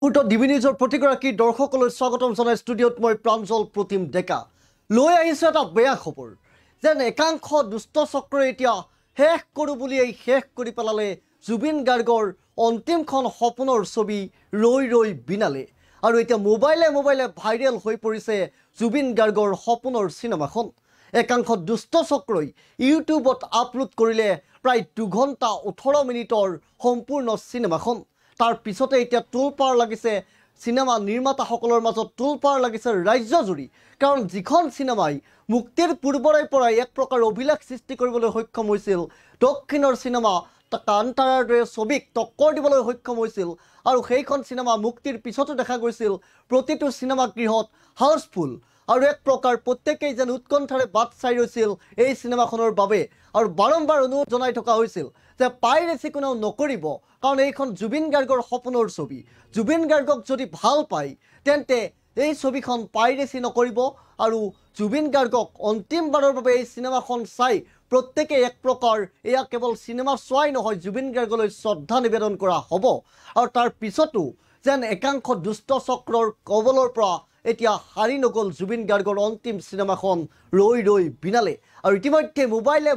DB নিউজৰ প্ৰতিগৰাকী দৰ্শকলৈ স্বাগতম জনাই ষ্টুডিঅ'ত মই প্ৰাঞ্জল প্ৰতিম ডেকা লৈ আহিছোঁ এটা বেয়া খবৰ যেন একাংশ দুষ্ট চক্ৰই এতিয়া শেষ কৰোঁ বুলিয়েই শেষ কৰি পেলালে জুবিন গাৰ্গৰ অন্তিমখন সপোনৰ ছবি ৰৈ ৰৈ বিনালে আৰু এতিয়া মোবাইলে ভাইৰেল হৈ পৰিছে জুবিন গাৰ্গৰ সপোনৰ চিনেমাখন একাংশ দুষ্ট চক্ৰই ইউটিউবত আপলোড কৰিলে প্ৰায় 2 ঘণ্টা 18 মিনিটৰ সম্পূৰ্ণ চিনেমাখন তাৰ পিছতে এতিয়া টুলপাৰ লাগিছে সিনেমা নিৰ্মাতাসকলৰ মাজত টুলপাৰ লাগিছে ৰাজ্যজুৰি কাৰণ যিখন সিনেমাই মুক্তিৰ পূৰ্বৰে পৰাই এক প্ৰকাৰ অভিলেখ সৃষ্টি কৰিবলৈ সক্ষম হৈছিল দক্ষিণৰ সিনেমা কান্তাৰাৰ দৰে ছবিক টক্কৰ দিবলৈ সক্ষম হৈছিল আৰু সেইখন সিনেমা মুক্তিৰ পিছতো দেখা গৈছিল প্ৰতিটো সিনেমা গৃহত হাউসফুল আৰু এক প্ৰকাৰ প্ৰত্যেকেই যেন উৎকণ্ঠাৰে বাট চাই ৰৈছিল এই সিনেমাখনৰ বাবে আৰু বাৰম্বাৰ অনুৰোধ জনাই থকা হৈছিল যে পাইৰেচি কোনেও নকৰিব কাৰণ এইখন জুবিন গাৰ্গৰ সপোনৰ ছবি জুবিন গাৰ্গক যদি ভাল পায় তেন্তে এই ছবিখন পাইৰেচি নকৰিব আৰু জুবিন গাৰ্গক অন্তিমবাৰৰ বাবে এই সিনেমাখন চাই প্ৰত্যেকে এক প্ৰকাৰ এয়া কেৱল সিনেমা চোৱাই নহয় জুবিন গাৰ্গলৈ শ্ৰদ্ধা নিবেদন কৰা হ'ব আৰু তাৰ পিছতো যেন একাংশ দুষ্ট চক্ৰৰ কবলৰ পৰা এতিয়া হাৰি নগল জুবিন গাৰ্গৰ অন্তিম সিনেমাখন ৰৈ ৰৈ বিনালে আৰু ইতিমধ্যে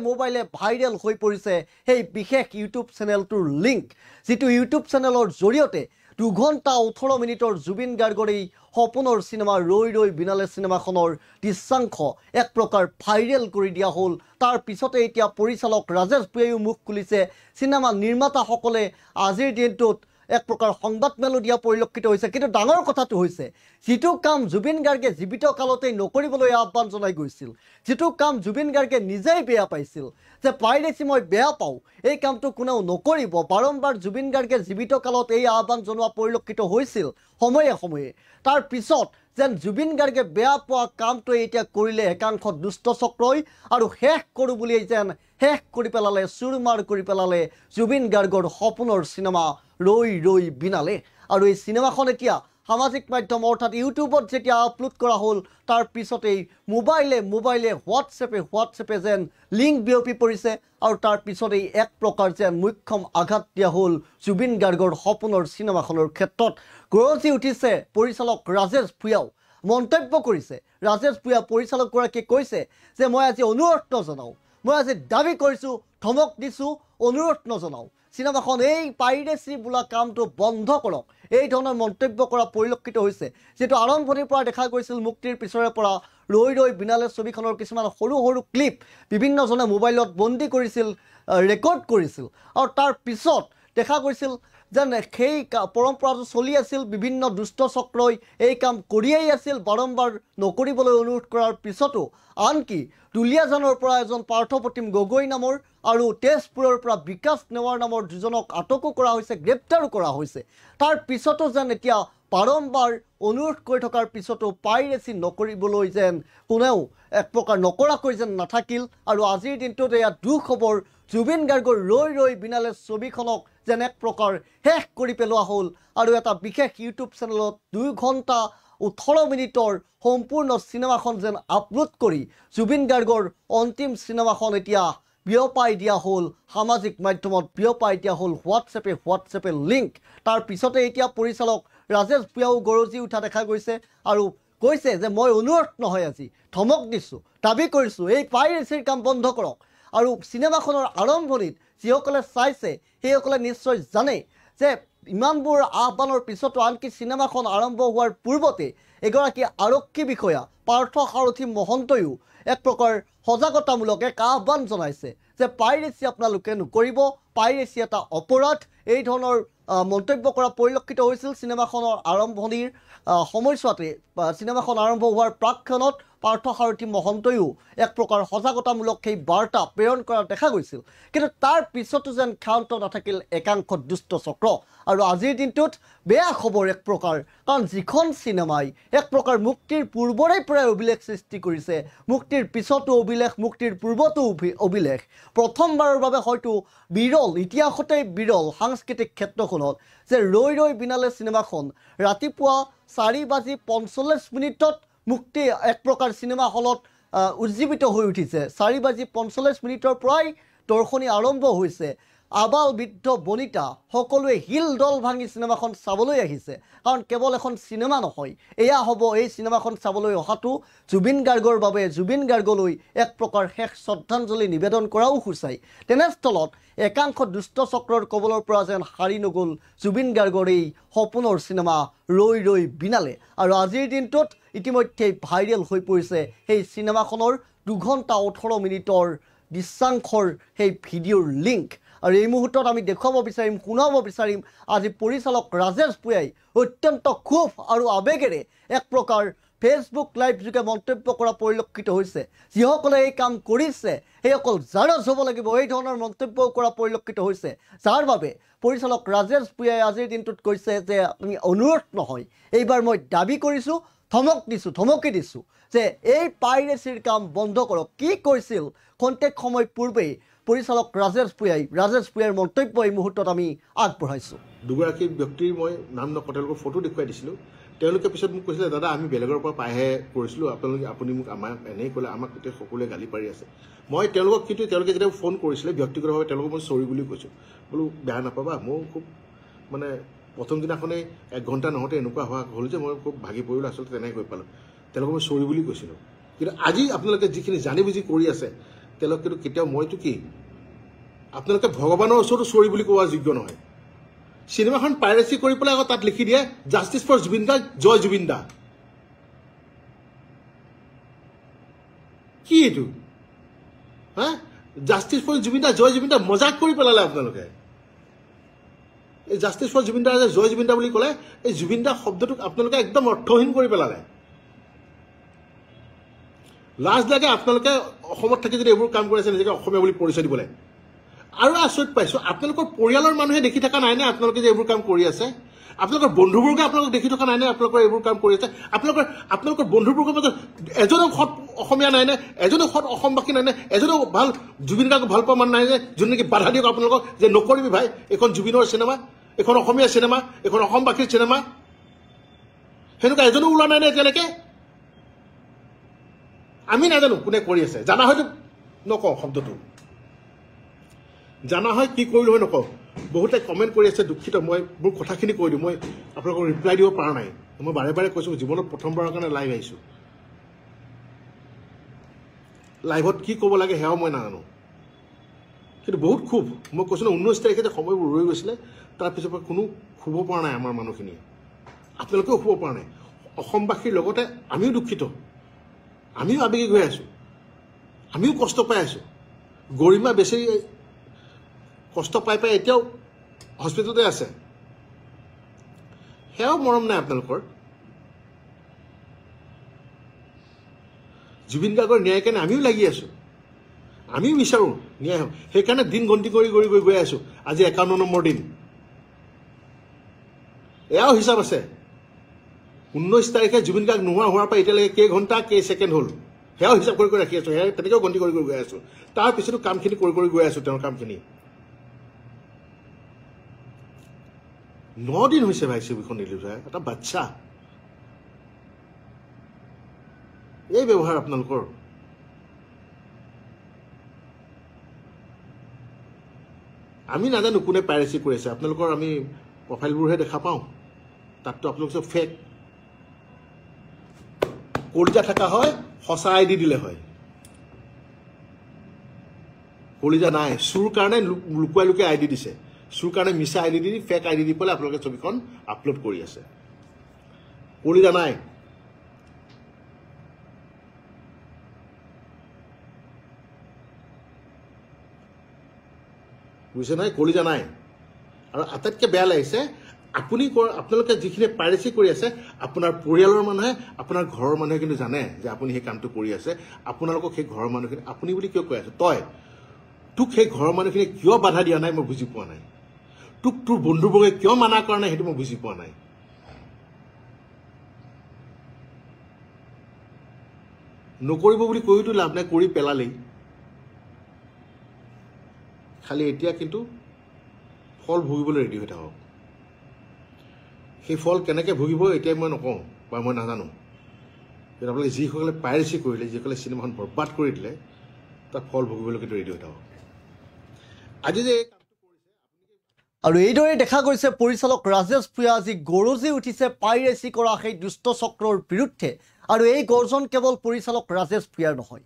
মোবাইলে ভাইৰেল হৈ পৰিছে সেই বিশেষ ইউটিউব চেনেলটোৰ লিংক যেটো ইউটিউব চেনেলৰ জৰিয়তে 2 ঘণ্টা 18 মিনিটৰ জুবিন গাৰ্গৰ এই সপোনৰ সিনেমা ৰৈ ৰৈ বিনালে সিনেমাখনৰ দৃশ্যাংশ এক প্ৰকাৰ ভাইৰেল কৰি দিয়া হ'ল তাৰ পিছতে এতিয়া পৰিচালক ৰাজেশ ভূঞাইও মুখ খুলিছে সিনেমা নিৰ্মাতাসকলে আজিৰ দিনটোত এক প্ৰকাৰ সংবাদ মেলো দিয়া পৰিলক্ষিত হৈছে কিন্তু ডাঙৰ কথাটো হৈছে যেটো কাম জুবিন গাৰ্গে জীৱিত কালতেই নকৰিবলৈ আহ্বান জনাই গৈছিল যেটো কাম জুবিন গাৰ্গে নিজেই বেয়া পাইছিল যে পাইৰেচি মই বেয়া পাওঁ এই কামটো কোনেও নকৰিব বাৰম্বাৰ জুবিন গাৰ্গে জীৱিত কালত এই আহ্বান জনোৱা পৰিলক্ষিত হৈছিল সময়ে তাৰ পিছত যেন জুবিন গাৰ্গে বেয়া পোৱা কামটো এতিয়া কৰিলে একাংশ দুষ্ট চক্ৰই আৰু শেষ কৰোঁ বুলি যেন শেষ কৰি পেলালে চুৰমাৰ কৰি পেলালে জুবিন গাৰ্গৰ সপোনৰ সিনেমা ৰৈ ৰৈ বিনালে আৰু এই সিনেমাখন এতিয়া সামাজিক মাধ্যম অৰ্থাৎ ইউটিউবত যেতিয়া আপলোড কৰা হ'ল তাৰ পিছতেই মোবাইলে হোৱাটছএপে যেন লিংক বিয়পি পৰিছে আৰু তাৰ পিছতেই এক প্ৰকাৰ যেন মুখ্যম আঘাত দিয়া হ'ল জুবিন গাৰ্গৰ সপোনৰ সিনেমাখনৰ ক্ষেত্ৰত গৰজি উঠিছে পৰিচালক ৰাজেশ ভূঞাও মন্তব্য কৰিছে ৰাজেশ ভূঞা পৰিচালকগৰাকীয়ে কৈছে যে মই আজি অনুৰোধ নজনাওঁ মই আজি দাবী কৰিছোঁ ধমক দিছোঁ অনুৰোধ নজনাওঁ সিনেমাখন এই পাইৰেচি বোলা কামটো বন্ধ কৰক এই ধৰণৰ মন্তব্য কৰা পৰিলক্ষিত হৈছে যেটো আৰম্ভণিৰ পৰা দেখা গৈছিল মুক্তিৰ পিছৰে পৰা ৰৈ ৰৈ বিনালে ছবিখনৰ কিছুমান সৰু ক্লিপ বিভিন্নজনে মোবাইলত বন্দী কৰিছিল ৰেকৰ্ড কৰিছিল আৰু তাৰ পিছত দেখা গৈছিল যেন সেই পৰম্পৰাটো চলি আছিল বিভিন্ন দুষ্ট চক্ৰই এই কাম কৰিয়েই আছিল বাৰম্বাৰ নকৰিবলৈ অনুৰোধ কৰাৰ পিছতো আনকি দুলিয়াজানৰ পৰা এজন পাৰ্থপ্ৰতিম গগৈ নামৰ আৰু তেজপুৰৰ পৰা বিকাশ নেৱাৰ নামৰ দুজনক আটকো কৰা হৈছে গ্ৰেপ্তাৰো কৰা হৈছে তাৰ পিছতো যেন এতিয়া বাৰম্বাৰ অনুৰোধ কৰি থকাৰ পিছতো পাইৰেচি নকৰিবলৈ যেন কোনেও এক প্ৰকাৰ নকৰাকৈ যেন নাথাকিল আৰু আজিৰ দিনটোত এয়া দুখ খবৰ জুবিন গাৰ্গৰ ৰৈ ৰৈ বিনালে ছবিখনক যেন এক প্ৰকাৰ শেষ কৰি পেলোৱা হ'ল আৰু এটা বিশেষ ইউটিউব চেনেলত 2 ঘণ্টা 18 মিনিটৰ সম্পূৰ্ণ সিনেমাখন যেন আপলোড কৰি জুবিন গাৰ্গৰ অন্তিম সিনেমাখন এতিয়া বিয়পাই দিয়া হ'ল সামাজিক মাধ্যমত বিয়পাই দিয়া হ'ল হোৱাটছএপে লিংক তাৰ পিছতে এতিয়া পৰিচালক ৰাজেশ ভূঞাও গৰজি উঠা দেখা গৈছে আৰু কৈছে যে মই অনুৰোধ নহয় আজি ধমক দিছোঁ দাবী কৰিছোঁ এই পাইৰেচিৰ কাম বন্ধ কৰক আৰু সিনেমাখনৰ আৰম্ভণিত যিসকলে চাইছে সেইসকলে নিশ্চয় জানে যে ইমানবোৰ আহ্বানৰ পিছতো আনকি সিনেমাখন আৰম্ভ হোৱাৰ পূৰ্বতে এগৰাকী আৰক্ষী বিষয়া পাৰ্থ সাৰথী মহন্তয়ো এক প্ৰকাৰ সজাগতামূলক এক আহ্বান জনাইছে যে পাইৰেচি আপোনালোকে নকৰিব পাইৰেচি এটা অপৰাধ এই ধৰণৰ মন্তব্য কৰা পৰিলক্ষিত হৈছিল সিনেমাখনৰ আৰম্ভণিৰ সময়ছোৱাতে সিনেমাখন আৰম্ভ হোৱাৰ প্ৰাক্ষণত পাৰ্থ সাৰথী মহন্তয়ো এক প্ৰকাৰ সজাগতামূলক সেই বাৰ্তা প্ৰেৰণ কৰা দেখা গৈছিল কিন্তু তাৰ পিছতো যেন ক্ষান্ত নাথাকিল একাংশ দুষ্ট চক্ৰ আৰু আজিৰ দিনটোত বেয়া খবৰ এক প্ৰকাৰ কাৰণ যিখন সিনেমাই এক প্ৰকাৰ মুক্তিৰ পূৰ্বৰে পৰাই অভিলেখ সৃষ্টি কৰিছে মুক্তিৰ পিছতো অভিলেখ মুক্তিৰ পূৰ্বতো অভিলেখ প্ৰথমবাৰৰ বাবে হয়তো বিৰল ইতিহাসতেই বিৰল সাংস্কৃতিক ক্ষেত্ৰখনত যে ৰৈ ৰৈ বিনালে সিনেমাখন ৰাতিপুৱা 4:45 মুক্তি এক প্ৰকাৰ সিনেমা হলত উজ্জীৱিত হৈ উঠিছে 4:45 পৰাই দৰ্শনী আৰম্ভ হৈছে আবাল বৃদ্ধ বনিতা সকলোৱে হিল দল ভাঙি চিনেমাখন চাবলৈ আহিছে কাৰণ কেৱল এখন চিনেমা নহয় এয়া হ'ব এই চিনেমাখন চাবলৈ অহাটো জুবিন গাৰ্গৰ বাবে জুবিন গাৰ্গলৈ এক প্ৰকাৰ শেষ শ্ৰদ্ধাঞ্জলি নিবেদন কৰাও সূচায় তেনেস্থলত একাংশ দুষ্ট চক্ৰৰ কবলৰ পৰা যেন হাৰি নগ'ল জুবিন গাৰ্গৰ এই সপোনৰ চিনেমা ৰৈ ৰৈ বিনালে আৰু আজিৰ দিনটোত ইতিমধ্যে ভাইৰেল হৈ পৰিছে সেই চিনেমাখনৰ 2 ঘণ্টা 18 মিনিটৰ দৃশ্যাংশৰ সেই ভিডিঅ'ৰ লিংক আৰু এই মুহূৰ্তত আমি দেখুৱাব বিচাৰিম শুনাব বিচাৰিম আজি পৰিচালক ৰাজেশ ভূঞাই অত্যন্ত ক্ষোভ আৰু আৱেগেৰে এক প্ৰকাৰ ফেচবুক লাইভ যোগে মন্তব্য কৰা পৰিলক্ষিত হৈছে যিসকলে এই কাম কৰিছে সেইসকল জাৰজ হ'ব লাগিব এই ধৰণৰ মন্তব্য কৰা পৰিলক্ষিত হৈছে যাৰ বাবে পৰিচালক ৰাজেশ ভূঞাই আজিৰ দিনটোত কৈছে যে আমি অনুৰোধ নহয় এইবাৰ মই দাবী কৰিছোঁ ধমকি দিছোঁ যে এই পাইৰেচিৰ কাম বন্ধ কৰক কি কৈছিল খন্তেক সময় পূৰ্বেই পৰিচালক ৰাজেশ ভূঞাৰ মন্তব্য এই মুহূৰ্তত আমি আগবঢ়াইছোঁ দুগৰাকী ব্যক্তিৰ মই নাম নকওঁ তেওঁলোকৰ ফটো দেখুৱাই দিছিলোঁ তেওঁলোকে পিছত মোক কৈছিলে দাদা আমি বেলেগৰ পৰা পাইহে কৰিছিলোঁ আপুনি মোক আমাক এনেই ক'লে আমাক গোটেই সকলোৱে গালি পাৰি আছে মই তেওঁলোকক কিন্তু তেওঁলোকে যেতিয়া ফোন কৰিছিলে ব্যক্তিগতভাৱে তেওঁলোকক মই চৰি বুলি কৈছোঁ বোলো বেয়া নাপাবা মোৰ খুব মানে প্ৰথম দিনাখনেই 1 ঘণ্টা নহওঁতে এনেকুৱা হোৱা হ'ল যে মই খুব ভাগি পৰিলোঁ আচলতে তেনেকৈ গৈ পালোঁ তেওঁলোকক মই চৰি বুলি কৈছিলোঁ কিন্তু আজি আপোনালোকে যিখিনি জানি বুজি কৰি আছে তেওঁলোকে কিন্তু কেতিয়াও মইতো কি আপোনালোকে ভগৱানৰ ওচৰতো চৰি বুলি কোৱা যোগ্য নহয় চিনেমাখন পাইৰেচি কৰি পেলাই আকৌ তাত লিখি দিয়ে জাষ্টিছ ফৰ জুবিন দা জয় জুবিন দা কি এইটো হা জাষ্টিছ ফৰ জুবিন দা জয় জুবিন দা মজাক কৰি পেলালে আপোনালোকে এই জাষ্টিছ ফৰ জুবিন দা জয় জুবিন দা বুলি ক'লে এই জুবিন দা শব্দটোক আপোনালোকে একদম অৰ্থহীন কৰি পেলালে লাজ লাগে আপোনালোকে অসমত থাকি যদি এইবোৰ কাম কৰি আছে নিজকে অসমীয়া বুলি পৰিচয় দিবলৈ আৰু আচৰিত পাইছোঁ আপোনালোকৰ পৰিয়ালৰ মানুহে দেখি থকা নাই নে আপোনালোকে যে এইবোৰ কাম কৰি আছে আপোনালোকৰ বন্ধুবৰ্গে আপোনালোক দেখি থকা নাই নে আপোনালোকৰ এইবোৰ কাম কৰি আছে আপোনালোকৰ বন্ধুবৰ্গৰ মাজত এজনো সৎ অসমীয়া নাই নে এজনো সৎ অসমবাসী নাই নে এজনো ভাল জুবিন গাৰ্গক ভাল পোৱা মানুহ নাই নে যোনে নেকি বাধা দিয়ক আপোনালোকক যে নকৰিবি ভাই এখন জুবিনৰ চিনেমা এখন অসমীয়া চিনেমা এখন অসমবাসীৰ চিনেমা সেনেকুৱা এজনো ওলোৱা নাই নে এতিয়ালৈকে আমি নাজানো কোনে কৰি আছে জানা হয়তো নকওঁ শব্দটো জানা হয় কি কৰিলোঁ হয় নকওঁ বহুতে কমেণ্ট কৰি আছে দুখিত মই মোৰ কথাখিনি কৈ দিওঁ মই আপোনালোকক ৰিপ্লাই দিব পৰা নাই মই বাৰে বাৰে কৈছোঁ জীৱনত প্ৰথমবাৰৰ কাৰণে লাইভ আহিছোঁ লাইভত কি ক'ব লাগে সেয়াও মই নাজানো কিন্তু বহুত খুব মই কৈছোঁ ন 19 তাৰিখে যে সময়বোৰ ৰৈ গৈছিলে তাৰপিছৰ পৰা কোনো শুব পৰা নাই আমাৰ মানুহখিনিয়ে আপোনালোকেও শুব পৰা নাই অসমবাসীৰ লগতে আমিও দুখিত আমিও আৱেগিক হৈ আছোঁ আমিও কষ্ট পাই আছোঁ গৰিমা বেচেৰি কষ্ট পাই এতিয়াও হস্পিটেলতে আছে সেয়াও মৰম নাই আপোনালোকৰ জুবিন গাৰ্গৰ ন্যায় কাৰণে আমিও লাগি আছোঁ আমিও বিচাৰোঁ ন্যায় হওক সেইকাৰণে দিন গন্তি কৰি গৈ আছোঁ আজি 51 নম্বৰ দিন এয়াও হিচাপ আছে 19 তাৰিখে জুবিন গাৰ্গ নোহোৱা হোৱাৰ পৰা এতিয়ালৈকে কেইঘণ্টা কেইছেকেণ্ড হ'ল সেয়াও হিচাপ কৰি ৰাখি আছোঁ সেয়া তেনেকৈও গন্তি কৰি গৈ আছোঁ তাৰপিছতো কামখিনি কৰি গৈ আছোঁ তেওঁৰ কামখিনি 9 দিন হৈছে ভাই ছবিখন ৰিলিজ হয় এটা বাচ্চা এই ব্যৱহাৰ আপোনালোকৰ আমি নাজানো কোনে পাইৰেচি কৰি আছে আপোনালোকৰ আমি প্ৰফাইলবোৰহে দেখা পাওঁ তাততো আপোনালোক চব ফেক কলিজা থকা হয় সঁচা আইডি দিলে হয় কলিজা নাই চুৰ কাৰণে লুকুৱাই আইডি দিছে চুৰ কাৰণে মিছা আইডি দি ফেক আইডি দি পেলাই আপোনালোকে ছবিখন আপলোড কৰি আছে কলিজা নাই বুজিছে নাই কলিজা নাই আৰু আটাইতকৈ বেয়া লাগিছে আপোনালোকে যিখিনি পাইৰেচি কৰি আছে আপোনাৰ পৰিয়ালৰ মানুহে আপোনাৰ ঘৰৰ মানুহে কিন্তু জানে যে আপুনি সেই কামটো কৰি আছে আপোনালোকক সেই ঘৰৰ মানুহখিনি আপুনি বুলি কিয় কৈ আছে তই তোক সেই ঘৰৰ মানুহখিনি কিয় বাধা দিয়া নাই মই বুজি পোৱা নাই তোক তোৰ বন্ধুবৰ্গে কিয় মানা কৰা নাই সেইটো মই বুজি পোৱা নাই নকৰিব বুলি কৈতো লাভ নাই কৰি পেলালেই খালি এতিয়া কিন্তু ফল ভুগিবলৈ ৰেডি হৈ থাকক সেই ফল কেনেকৈ ভুগিব এতিয়া মই নকওঁ বা মই নাজানো কিন্তু আপোনালোকে যিসকলে পাইৰেচি কৰিলে যিসকলে চিনেমাখন বৰবাদ কৰি দিলে তাত ফল ভুগিবলৈ কিন্তু ৰেডি হৈ থাকক আজি যে এই কামটো কৰিছে আৰু এইদৰে দেখা গৈছে পৰিচালক ৰাজেশ ভূঞা আজি গৰজি উঠিছে পাইৰেচি কৰা সেই দুষ্ট চক্ৰৰ বিৰুদ্ধে। আৰু এই গৰ্জন কেৱল পৰিচালক ৰাজেশ ভূঞাৰ নহয়,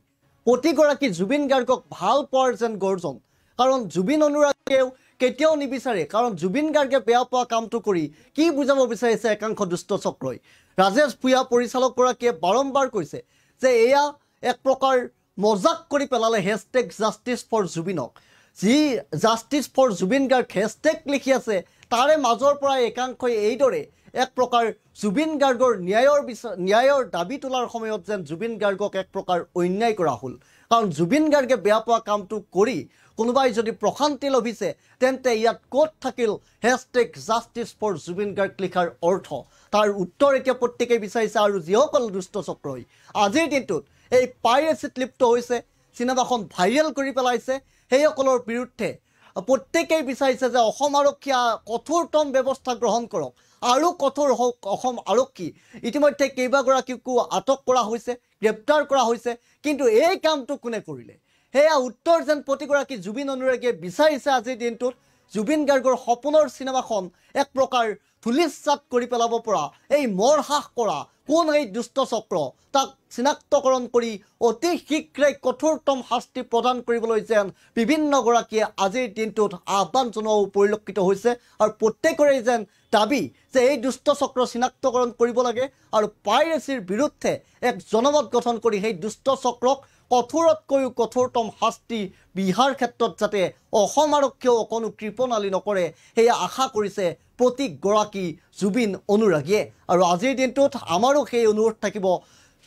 প্ৰতিগৰাকী জুবিন গাৰ্গক ভাল পোৱাৰ যেন গৰ্জন। কাৰণ জুবিন অনুৰাগীয়েও কেতিয়াও নিবিচাৰে, কাৰণ জুবিন গাৰ্গে বেয়া পোৱা কামটো কৰি কি বুজাব বিচাৰিছে একাংশ দুষ্ট চক্ৰই। ৰাজেশ ভূঞা পৰিচালকগৰাকীয়ে বাৰম্বাৰ কৈছে যে এয়া এক প্ৰকাৰ মজাক কৰি পেলালে হেছটেগ জাষ্টিছ ফৰ জুবিনক। যি justice for Zubeen Garg hashtag লিখি আছে তাৰে মাজৰ পৰা একাংশই এইদৰে এক প্ৰকাৰ জুবিন গাৰ্গৰ ন্যায়ৰ দাবী তোলাৰ সময়ত যেন জুবিন গাৰ্গক এক প্ৰকাৰ অন্যায় কৰা হ'ল। কাৰণ জুবিন গাৰ্গে বেয়া পোৱা কামটো কৰি কোনোবাই যদি প্ৰশান্তি লভিছে তেন্তে ইয়াত ক'ত থাকিল hashtag justice for Zubeen Garg লিখাৰ অৰ্থ? তাৰ উত্তৰ এতিয়া প্ৰত্যেকেই বিচাৰিছে। আৰু যিসকল দুষ্ট চক্ৰই আজিৰ দিনটোত এই পাইৰেচিত লিপ্ত হৈছে, চিনেমাখন ভাইৰেল কৰি পেলাইছে, সেইসকলৰ বিৰুদ্ধে প্ৰত্যেকেই বিচাৰিছে যে অসম আৰক্ষীয়ে কঠোৰতম ব্যৱস্থা গ্ৰহণ কৰক, আৰু কঠোৰ হওক অসম আৰক্ষী। ইতিমধ্যে কেইবাগৰাকীকো আটক কৰা হৈছে, গ্ৰেপ্তাৰ কৰা হৈছে, কিন্তু এই কামটো কোনে কৰিলে সেয়া উত্তৰ যেন প্ৰতিগৰাকী জুবিন অনুৰাগীয়ে বিচাৰিছে। আজিৰ দিনটোত জুবিন গাৰ্গৰ সপোনৰ চিনেমাখন এক প্ৰকাৰ ধূলিসাৎ কৰি পেলাব পৰা এই মৰ হ্ৰাস কৰা কোন এই দুষ্ট চক্ৰ, তাক চিনাক্তকৰণ কৰি অতি শীঘ্ৰে কঠোৰতম শাস্তি প্ৰদান কৰিবলৈ যেন বিভিন্নগৰাকীয়ে আজিৰ দিনটোত আহ্বান জনোৱাও পৰিলক্ষিত হৈছে। আৰু প্ৰত্যেকৰে যেন দাবী যে এই দুষ্ট চক্ৰ চিনাক্তকৰণ কৰিব লাগে আৰু পাইৰেচিৰ বিৰুদ্ধে এক জনমত গঠন কৰি সেই দুষ্ট চক্ৰক কঠোৰতকৈও কঠোৰতম শাস্তি বিহাৰ ক্ষেত্ৰত যাতে অসম আৰক্ষীয়েও অকণো কৃপণালি নকৰে সেয়া আশা কৰিছে প্ৰতিগৰাকী জুবিন অনুৰাগীয়ে। আৰু আজিৰ দিনটোত আমাৰো সেই অনুৰোধ থাকিব,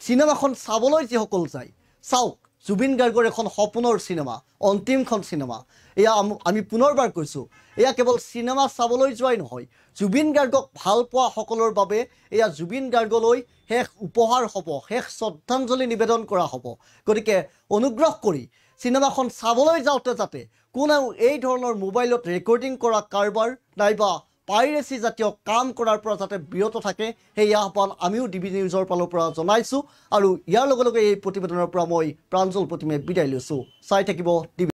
চিনেমাখন চাবলৈ যিসকল যায় চাওক, জুবিন গাৰ্গৰ এখন সপোনৰ চিনেমা, অন্তিমখন চিনেমা। এয়া আমি পুনৰবাৰ কৈছোঁ, এয়া কেৱল চিনেমা চাবলৈ যোৱাই নহয়, জুবিন গাৰ্গক ভাল পোৱা সকলৰ বাবে এয়া জুবিন গাৰ্গলৈ শেষ উপহাৰ হ'ব, শেষ শ্ৰদ্ধাঞ্জলি নিবেদন কৰা হ'ব। গতিকে অনুগ্ৰহ কৰি চিনেমাখন চাবলৈ যাওঁতে যাতে কোনেও এই ধৰণৰ মোবাইলত ৰেকৰ্ডিং কৰা কাৰবাৰ নাইবা পাইৰেচি জাতীয় কাম কৰাৰ পৰা যাতে বিৰত থাকে সেই আহ্বান আমিও ডিবি নিউজৰ ফালৰ পৰা জনাইছোঁ। আৰু ইয়াৰ লগে লগে এই প্ৰতিবেদনৰ পৰা মই প্ৰাঞ্জল প্ৰতিমে বিদায় লৈছোঁ। চাই থাকিব ডিবি।